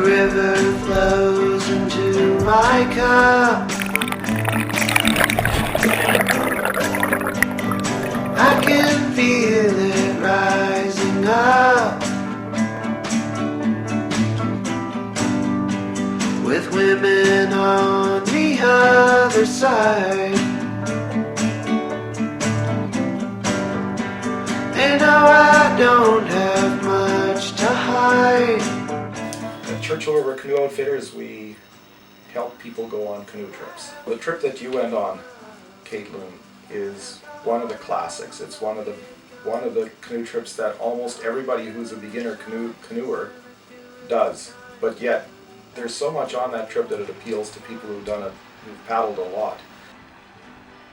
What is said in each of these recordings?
river flows into my cup. I can feel it rising up. With women on the other side. And now I don't have much to hide. At Churchill River Canoe Outfitters, we help people go on canoe trips. The trip that you went on, Caitlin, is one of the classics. It's one of the canoe trips that almost everybody who's a beginner canoeer does. But yet, there's so much on that trip that it appeals to people who've paddled a lot.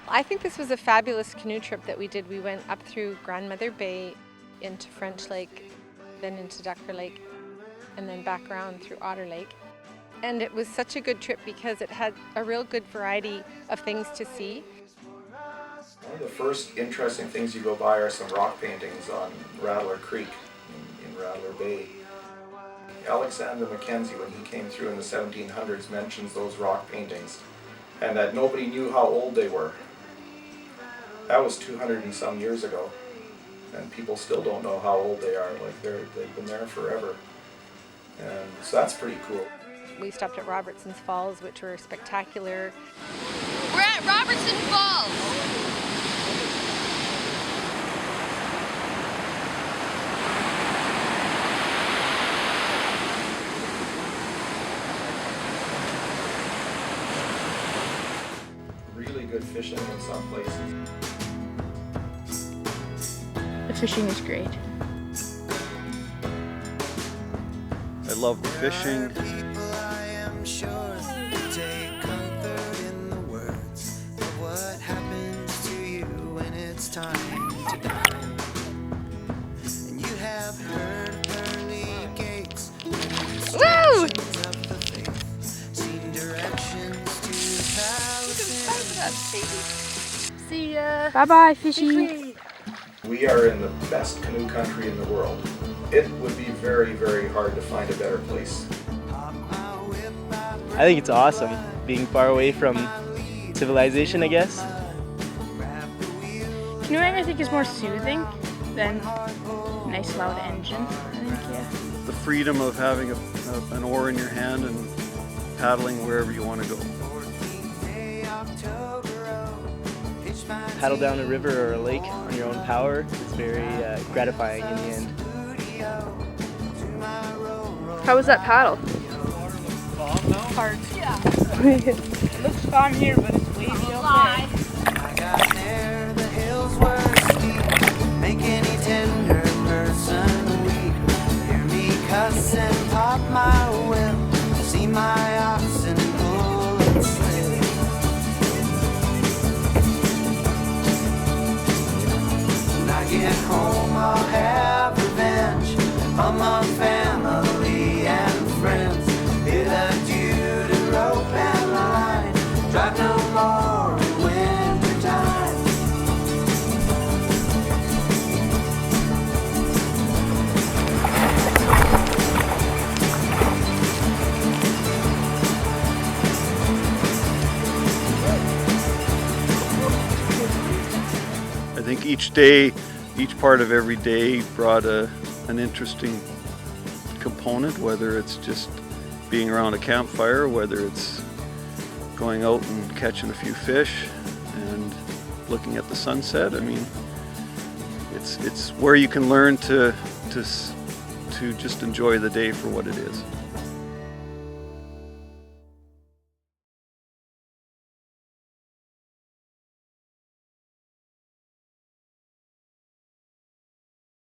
I think this was a fabulous canoe trip that we did. We went up through Grandmother Bay into French Lake, then into Rattler Lake, and then back around through Otter Lake. And it was such a good trip because it had a real good variety of things to see. One of the first interesting things you go by are some rock paintings on Rattler Creek in Rattler Bay. Alexander Mackenzie, when he came through in the 1700s, mentions those rock paintings and that nobody knew how old they were. That was 200 and some years ago, and people still don't know how old they are. Like they've been there forever, and so that's pretty cool. We stopped at Robertson's Falls, which were spectacular. We're at Robertson Falls. Really good fishing in some places. The fishing is great. I love the fishing. I am sure take comfort in the words of what happens to you when it's time to die. And you have heard pearly gates. Woo! Of the faith, seen directions to palaces. See ya. Bye-bye, fishy. We are in the best canoe country in the world. It would be very, very hard to find a better place. I think it's awesome, being far away from civilization, I guess. Canoeing, I think, is more soothing than a nice loud engine. I think, yeah. The freedom of having an oar in your hand and paddling wherever you want to go. Paddle down a river or a lake on your own power is very gratifying in the end. How was that paddle? Hard. Yeah. It looks calm here, but it's wavy out there. I got there, the hills were steep, make any tender person weep. Hear me cuss and pop my whip, see my oxen pull and slip. When I get home, I'll have revenge among family and friends. Bid adieu to rope and line, drive no more in winter time. I think each day, each part of every day brought an interesting component, whether it's just being around a campfire, whether it's going out and catching a few fish and looking at the sunset. I mean, it's where you can learn to just enjoy the day for what it is.